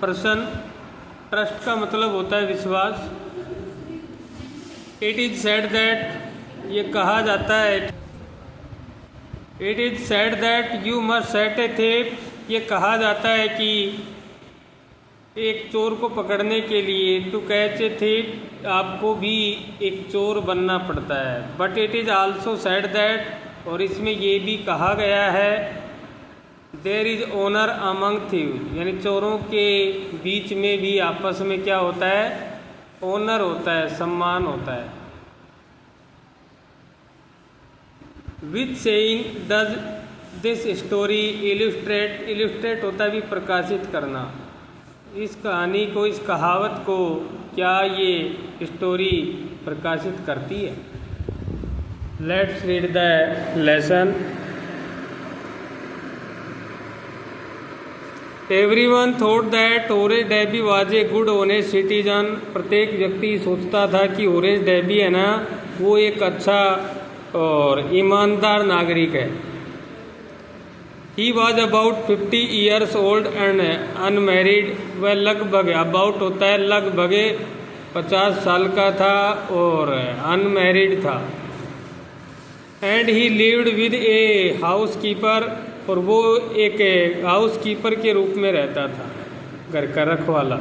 Person, trust का मतलब होता है विश्वास। इट इज़ सेड दैट, ये कहा जाता है, it is said that you must set a thief, ये कहा जाता है कि एक चोर को पकड़ने के लिए टू कैच ए थिप आपको भी एक चोर बनना पड़ता है। But it is also said that, और इसमें ये भी कहा गया है, there is honour among thieves, यानी चोरों के बीच में भी आपस में क्या होता है, ऑनर होता है, सम्मान होता है। Which saying does this story illustrate, illustrate होता है भी प्रकाशित करना, इस कहानी को, इस कहावत को क्या ये स्टोरी प्रकाशित करती है। Let's read the lesson. Everyone thought that orange Debi was a good honest citizen, प्रत्येक व्यक्ति सोचता था कि ऑरेंज डैबी है ना, वो एक अच्छा और ईमानदार नागरिक है। He was about 50 years old and unmarried, वह लगभग, अबाउट होता है लगभग 50 साल का था और अनमैरिड था। And he lived with a house keeper, और वो एक हाउस कीपर के रूप में रहता था, घर का रखवाला।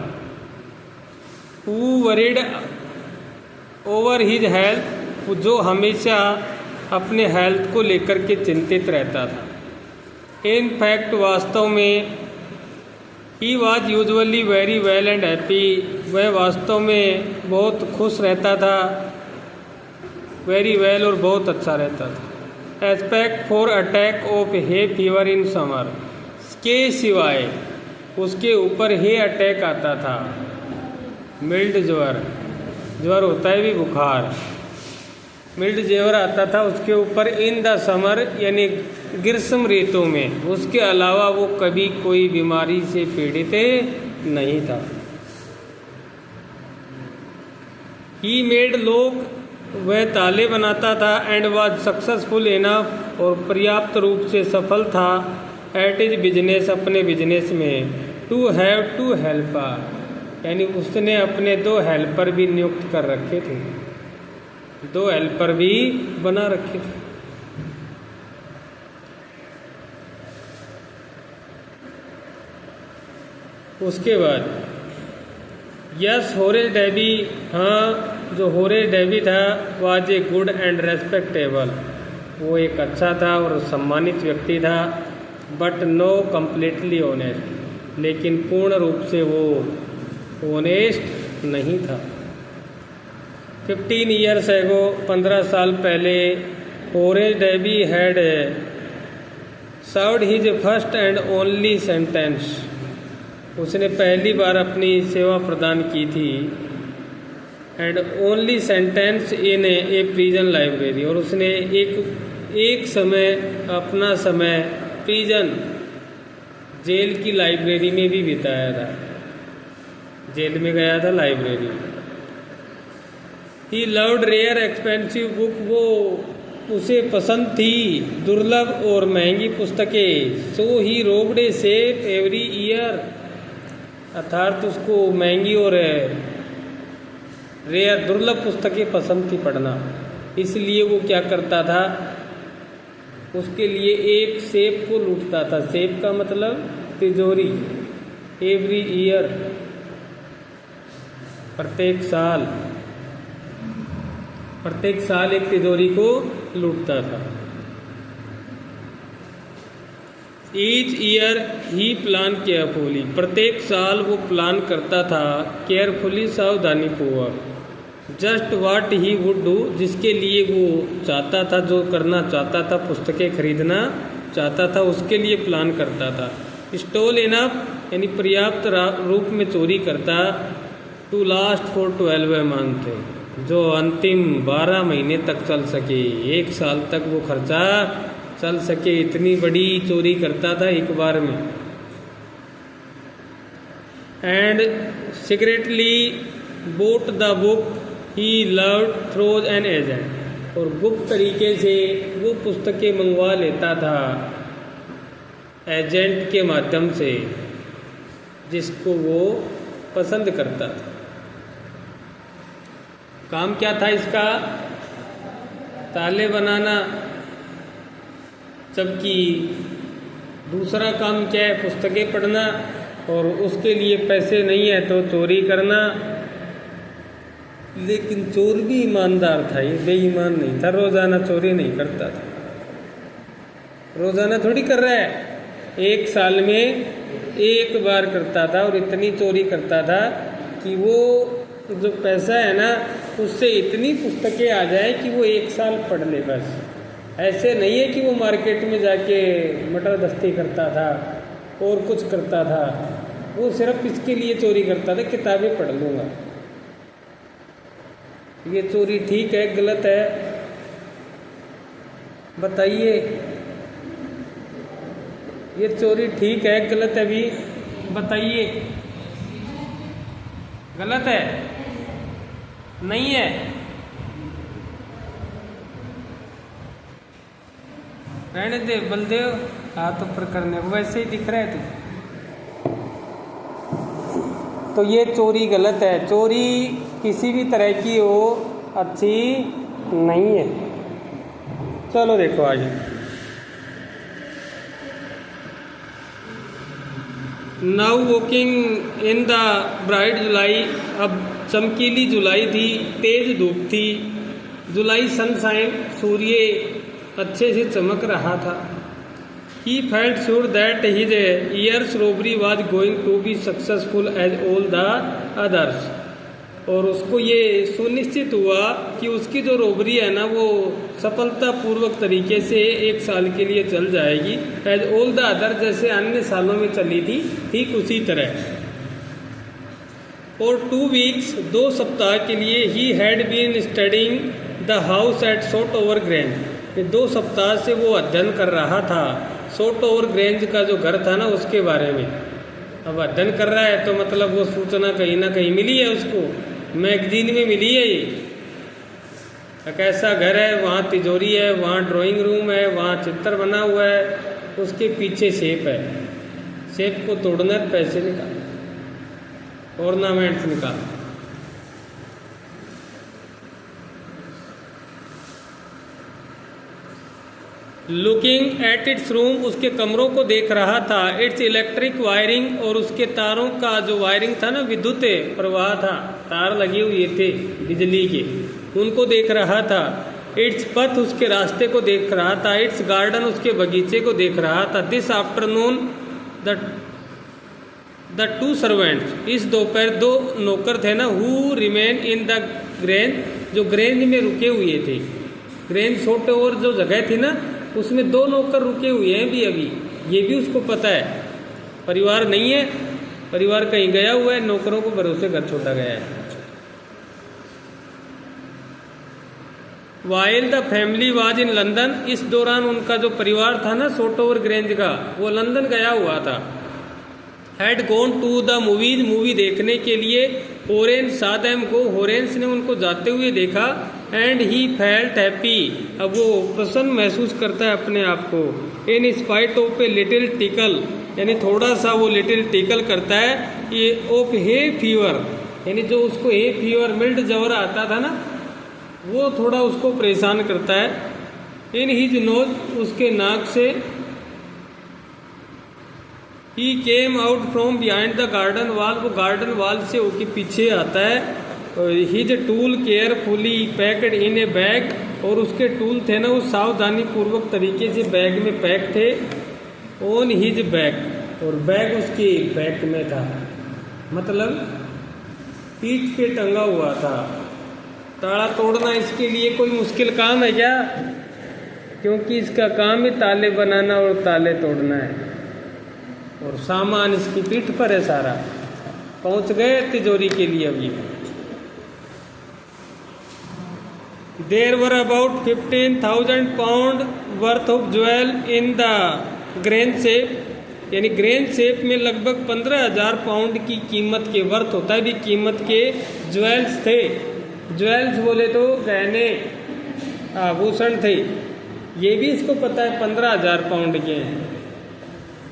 Who worried over his health, जो हमेशा अपने हेल्थ को लेकर के चिंतित रहता था। इन फैक्ट, वास्तव में, he was usually very well and happy, वह वास्तव में बहुत खुश रहता था, वेरी वेल और बहुत अच्छा रहता था। Aspect for attack of hay fever in summer, के सिवाय उसके ऊपर हे अटैक आता था, मिल्ड ज्वर, ज्वर होता है भी बुखार, मिल्ड ज्वर आता था उसके ऊपर इन द समर, यानी ग्रीष्म ऋतु में। उसके अलावा वो कभी कोई बीमारी से पीड़ित नहीं था। ही मेड लॉक, वह ताले बनाता था। एंड वाज सक्सेसफुल इनफ, और पर्याप्त रूप से सफल था एट इज बिजनेस, अपने बिजनेस में। टू हैव टू हेल्पर, यानी उसने अपने 2 हेल्पर भी नियुक्त कर रखे थे, 2 हेल्पर भी बना रखे थे। उसके बाद यस होरेज डैबी, हाँ जो होरेज डैबी था, was a good and respectable, वो एक अच्छा था और सम्मानित व्यक्ति था। बट नो कम्प्लीटली ऑनेस्ट, लेकिन पूर्ण रूप से वो ऑनेस्ट नहीं था। 15 ईयर्स एगो, 15 साल पहले, Horace Danby had served his first and only sentence, उसने पहली बार अपनी सेवा प्रदान की थी, and only sentence in a prison library, और उसने एक समय, अपना समय प्रिजन, जेल की लाइब्रेरी में भी बिताया था, जेल में गया था library. He loved rare expensive book, वो उसे पसंद थी दुर्लभ और महंगी पुस्तकें। So he robbed a safe every year, अर्थात उसको महंगी और रेयर दुर्लभ पुस्तकें पसंद थी पढ़ना, इसलिए वो क्या करता था, उसके लिए एक सेफ को लूटता था। सेफ का मतलब तिजोरी। एवरी ईयर, प्रत्येक साल एक तिजोरी को लूटता था। ईच ईयर ही प्लान केयरफुली, प्रत्येक साल वो प्लान करता था केयरफुली, सावधानीपूर्वक। Just watt he would do, जिसके लिए वो चाहता था, जो करना चाहता था, पुस्तकें खरीदना चाहता था, उसके लिए प्लान करता था। स्टोल इनफ, यानी पर्याप्त रूप में चोरी करता। टू लास्ट फॉर 12 मंथ, जो अंतिम 12 महीने तक चल सके, 1 साल तक वो खर्चा चल सके, इतनी बड़ी चोरी करता था एक बार में। And secretly boat the book he loved throws an agent, और गुप्त तरीके से वो पुस्तकें मंगवा लेता था एजेंट के माध्यम से, जिसको वो पसंद करता था। काम क्या था इसका? ताले बनाना। जबकि दूसरा काम क्या है? पुस्तकें पढ़ना। और उसके लिए पैसे नहीं है तो चोरी करना। लेकिन चोर भी ईमानदार था, ये बेईमान नहीं था। रोज़ाना चोरी नहीं करता था, रोज़ाना थोड़ी कर रहा है, एक साल में एक बार करता था। और इतनी चोरी करता था कि वो जो पैसा है ना, उससे इतनी पुस्तकें आ जाए कि वो एक साल पढ़ ले बस। ऐसे नहीं है कि वो मार्केट में जाके मटर दस्ती करता था और कुछ करता था। वो सिर्फ इसके लिए चोरी करता था, किताबें पढ़ लूँगा। ये चोरी ठीक है गलत है? बताइए, ये चोरी ठीक है गलत है? भी बताइए। गलत है? नहीं है? रहने दे बलदेव, हाथ ऊपर करने को वैसे ही दिख रहा है तू। तो ये चोरी गलत है। चोरी किसी भी तरह की हो अच्छी नहीं है। चलो देखो आगे। Now walking in the bright July. अब चमकीली जुलाई थी, तेज धूप थी। जुलाई सनशाइन, सूर्य अच्छे से चमक रहा था। He felt sure that his year's robbery was going to be successful as all the others. और उसको ये सुनिश्चित हुआ कि उसकी जो रोबरी है ना, वो सफलतापूर्वक तरीके से एक साल के लिए चल जाएगी। एज ऑल द अदर, जैसे अन्य सालों में चली थी, ठीक उसी तरह। और 2 weeks, 2 सप्ताह के लिए ही had been studying the house at Shotover Grange. 2 सप्ताह से वो अध्ययन कर रहा था सोट ओवर ग्रेंज का जो घर था ना, उसके बारे में। अब अध्ययन कर रहा है तो मतलब वो सूचना कहीं ना कहीं मिली है उसको, मैगजीन में मिली है। ये एक ऐसा घर है, वहाँ तिजोरी है, वहाँ ड्राइंग रूम है, वहाँ चित्र बना हुआ है, उसके पीछे शेप है। शेप को तोड़ना, पैसे निकाल, ऑर्नामेंट्स निकाल। लुकिंग एट इट्स रूम, उसके कमरों को देख रहा था। इट्स इलेक्ट्रिक वायरिंग, और उसके तारों का जो वायरिंग था ना, विद्युत प्रवाह था, तार लगे हुए थे बिजली के, उनको देख रहा था। इट्स पथ, उसके रास्ते को देख रहा था। इट्स गार्डन, उसके बगीचे को देख रहा था। दिस आफ्टरनून द 2 सर्वेंट्स, इस दोपहर 2 नौकर थे ना, who remain in the grange, जो ग्रेंज में रुके हुए थे। ग्रेंज छोटे और जो जगह थी ना, उसमें 2 नौकर रुके हुए हैं भी अभी। ये भी उसको पता है, परिवार नहीं है, परिवार कहीं गया हुआ है, नौकरों को भरोसे घर छोड़ा गया है। While the family was in London, इस दौरान उनका जो परिवार था ना सोट ओवर ग्रेंज का, वो लंदन गया हुआ था। Had gone to the movies, movie देखने के लिए। होरेंस saw them go, होरेंस ने उनको जाते हुए देखा। एंड ही फेल्ट हैप्पी, अब वो प्रसन्न महसूस करता है अपने आप को। In spite of a little tackle, यानी थोड़ा सा वो लिटिल टिकल करता है। ये ऑफ हे फीवर, यानी जो उसको हे फीवर, मिल्ड जवर आता था ना, वो थोड़ा उसको परेशान करता है। इन हिज नोज, उसके नाक से। He came out from behind the garden wall, वो गार्डन वॉल से उसके पीछे आता है। His tool carefully packed in a bag, और उसके टूल थे ना, वो सावधानी पूर्वक तरीके से बैग में पैक थे। ऑन हिज बैग, और बैग उसके बैग में था, मतलब पीठ पे टंगा हुआ था। ताला तोड़ना इसके लिए कोई मुश्किल काम है क्या? क्योंकि इसका काम ही ताले बनाना और ताले तोड़ना है, और सामान इसकी पीठ पर है सारा। पहुंच गए तिजोरी के लिए अभी। There were about 15,000 pound worth of jewel in the Grange shape, यानी ग्रेंज शेप में लगभग 15,000 पाउंड की कीमत के वर्थ होता है भी कीमत के ज्वेल्स थे। ज्वेल्स बोले तो गहने आभूषण थे। ये भी इसको पता है 15,000 पाउंड के हैं।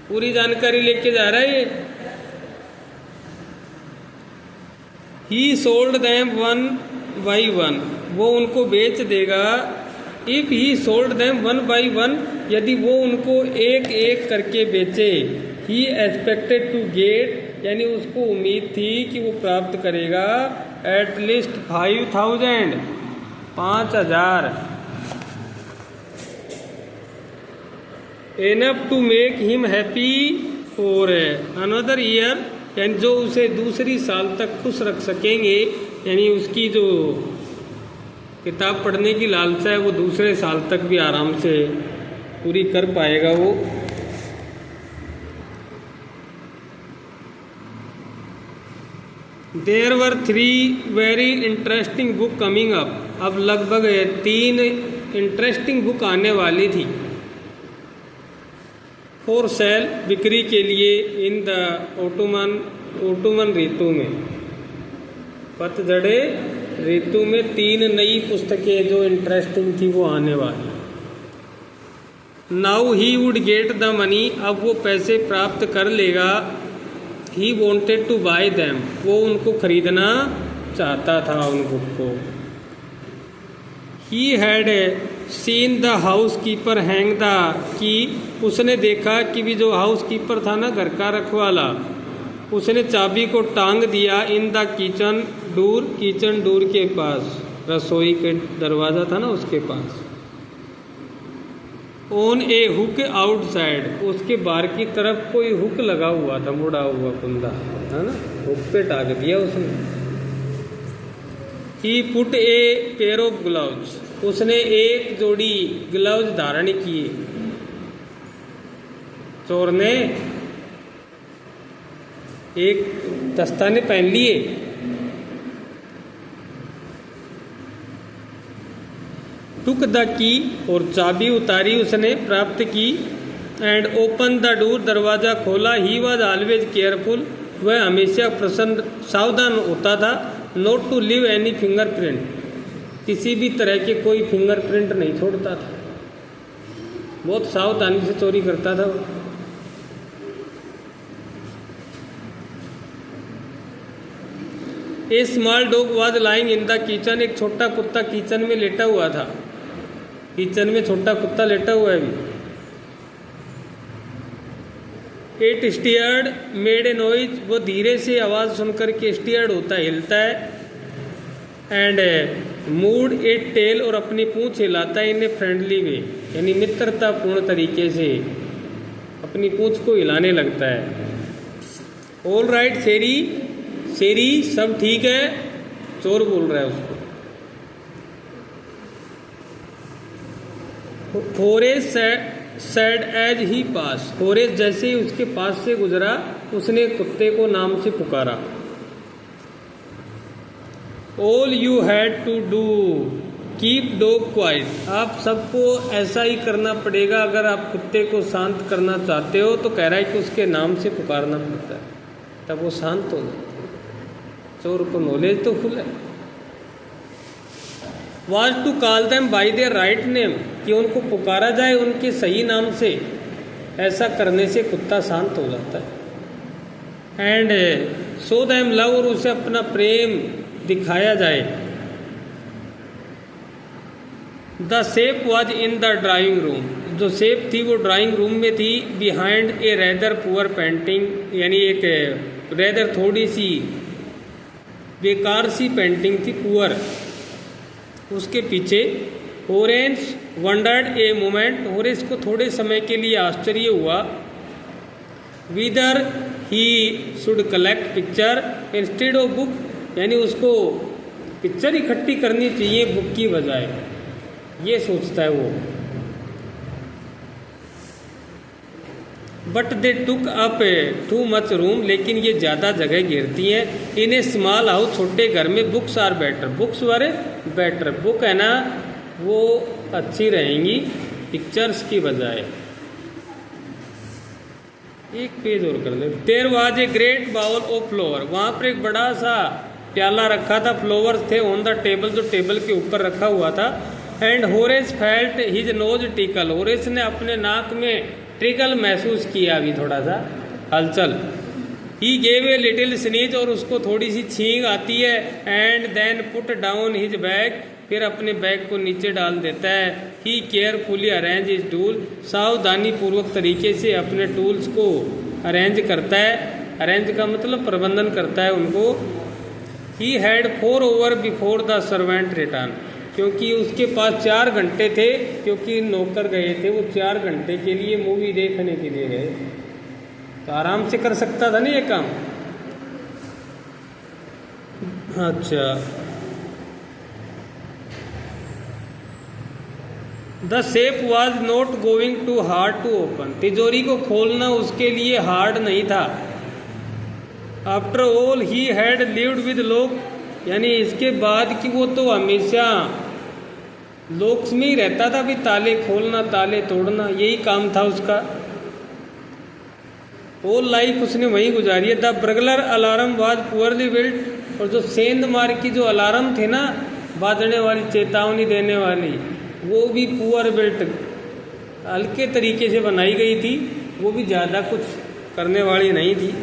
पूरी जानकारी लेके जा रहा है ये। ही sold them one by one, वो उनको बेच देगा। If he sold them one by one, यदि वो उनको एक एक करके बेचे। ही एक्सपेक्टेड टू गेट, यानी उसको उम्मीद थी कि वो प्राप्त करेगा at least 5000, 5000, enough to make him happy for another year, यानी जो उसे दूसरी साल तक खुश रख सकेंगे। यानी उसकी जो किताब पढ़ने की लालसा है वो दूसरे साल तक भी आराम से पूरी कर पाएगा वो। There were 3 very interesting book coming up, अब लगभग 3 इंटरेस्टिंग बुक आने वाली थी। फॉर सेल, बिक्री के लिए। इन द ऑटोमन ऋतु में, पतझड़े ऋतु में 3 नई पुस्तकें जो इंटरेस्टिंग थी वो आने वाली। Now he would get the money, अब वो पैसे प्राप्त कर लेगा। He wanted to buy them, वो उनको खरीदना चाहता था उन बुक को। He had seen the housekeeper hang the key, उसने देखा कि भी जो हाउस कीपर था ना, घर का रखवाला, उसने चाबी को टांग दिया इन the kitchen door, kitchen door के पास, रसोई के दरवाज़ा था ना उसके पास। ऑन ए हुक आउटसाइड, उसके बाहर की तरफ कोई हुक लगा हुआ था, मुड़ा हुआ कुंदा है ना, हुक पे टांग दिया उसने। He put a pair of gloves, उसने एक जोड़ी ग्लव्स धारण किए। चोर ने एक दस्ताने पहन लिए। टुक द की, और चाबी उतारी उसने, प्राप्त की। एंड ओपन द डोर, दरवाज़ा खोला। ही वॉज ऑलवेज केयरफुल, वह हमेशा प्रसन्न सावधान होता था। Not to leave any fingerprint, किसी भी तरह के कोई फिंगरप्रिंट नहीं छोड़ता था, बहुत सावधानी से चोरी करता था वो। A small dog was lying in the kitchen, एक छोटा कुत्ता किचन में लेटा हुआ था। किचन में छोटा कुत्ता लेटा हुआ है अभी। It steered made a noise, वो धीरे से आवाज़ सुनकर के स्टीयर्ड होता है, हिलता है। एंड मूड इट टेल, और अपनी पूंछ हिलाता है इन ए फ्रेंडली वे, यानी मित्रतापूर्ण तरीके से अपनी पूंछ को हिलाने लगता है। ऑल राइट शेरी, शेरी सब ठीक है, चोर बोल रहा है उसको। Horace said as he pass, Horace जैसे ही उसके पास से गुजरा, उसने कुत्ते को नाम से पुकारा। All you had to do keep dog quiet, आप सबको ऐसा ही करना पड़ेगा अगर आप कुत्ते को शांत करना चाहते हो। तो कह रहा है कि उसके नाम से पुकारना पड़ता है, तब वो शांत हो जाता है। चोर को नॉलेज तो फुल है। Was to call them by their right name, कि उनको पुकारा जाए उनके सही नाम से, ऐसा करने से कुत्ता शांत हो जाता है। एंड सो देम लव, और उसे अपना प्रेम दिखाया जाए। The safe was in the drawing room, जो सेफ थी वो ड्राइंग रूम में थी। Behind a rather poor painting, यानी एक रेदर थोड़ी सी बेकार सी पेंटिंग थी, पुअर, उसके पीछे। Orange wondered a moment, orange को थोड़े समय के लिए आश्चर्य हुआ। Whether he should collect picture instead of book, यानी उसको पिक्चर इकट्ठी करनी चाहिए बुक की बजाय, ये सोचता है वो। But they took up too much room, लेकिन ये ज़्यादा जगह घेरती हैं। इन ए स्मॉल हाउस, छोटे घर में। Books are better, books were better, book है ना वो अच्छी रहेंगी पिक्चर्स की बजाय। एक पेज और कर ले। There was a great bowl of flower, वहाँ पर एक बड़ा सा प्याला रखा था, फ्लावर्स थे ऑन द टेबल, जो टेबल के ऊपर रखा हुआ था। And Horace felt his nose tackle, Horace ने अपने नाक में ट्रिकल महसूस किया, अभी थोड़ा सा हलचल। He gave a little sneeze, और उसको थोड़ी सी छींक आती है। And then put down his bag, फिर अपने बैग को नीचे डाल देता है। He carefully arrange his tool, सावधानी पूर्वक तरीके से अपने टूल्स को अरेंज करता है। अरेंज का मतलब प्रबंधन करता है उनको। He had 4 hours before the servant return, क्योंकि उसके पास 4 घंटे थे, क्योंकि नौकर गए थे, वो 4 घंटे के लिए मूवी देखने के लिए गए, तो आराम से कर सकता था ना ये काम। अच्छा, the safe was not going to hard to open, तिजोरी को खोलना उसके लिए हार्ड नहीं था। After all he had lived with locks, यानी इसके बाद कि वो तो हमेशा लॉक्स में ही रहता था, भी ताले खोलना ताले तोड़ना यही काम था उसका। ऑल लाइफ उसने वहीं गुजारी है। The burglar alarm was poorly built, और जो सेंध मार की जो अलार्म थे ना, बाजने वाली, चेतावनी देने वाली, वो भी पुअर बिल्ट, हल्के तरीके से बनाई गई थी, वो भी ज़्यादा कुछ करने वाली नहीं थी।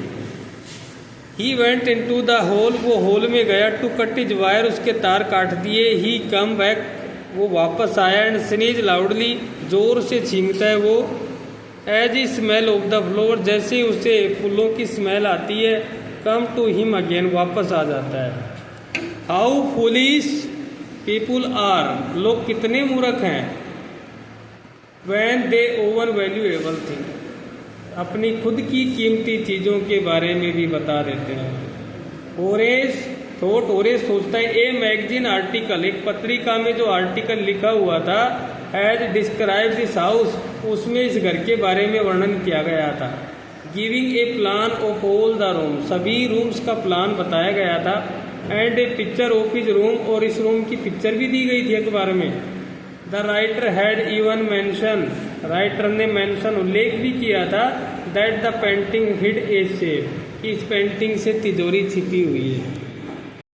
He went into the hole, वो होल में गया। टू कट हिज वायर, उसके तार काट दिए। ही कम बैक, वो वापस आया। एंड स्नीज लाउडली, जोर से छींकता है वो। As he smell of the floor, जैसे उसे फूलों की स्मेल आती है। कम टू हिम अगेन, वापस आ जाता है। हाउ फुलिश पीपुल आर, लोग कितने मूर्ख हैं। When they over valuable thing, अपनी खुद की कीमती चीज़ों के बारे में भी बता देते हैं। ओरेस थॉट, ओरेस सोचता है। ए मैगजीन आर्टिकल, एक पत्रिका में जो आर्टिकल लिखा हुआ था, एज डिस्क्राइब दिस हाउस, उसमें इस घर के बारे में वर्णन किया गया था। Giving a plan of all the room, सभी रूम्स का प्लान बताया गया था। And A picture of his room, और इस रूम की पिक्चर भी दी गई थी अखबार में। The writer had even mention, writer ने मेंशन, उल्लेख भी किया था, that the painting hid a safe, इस पेंटिंग से तिजोरी छिपी हुई है।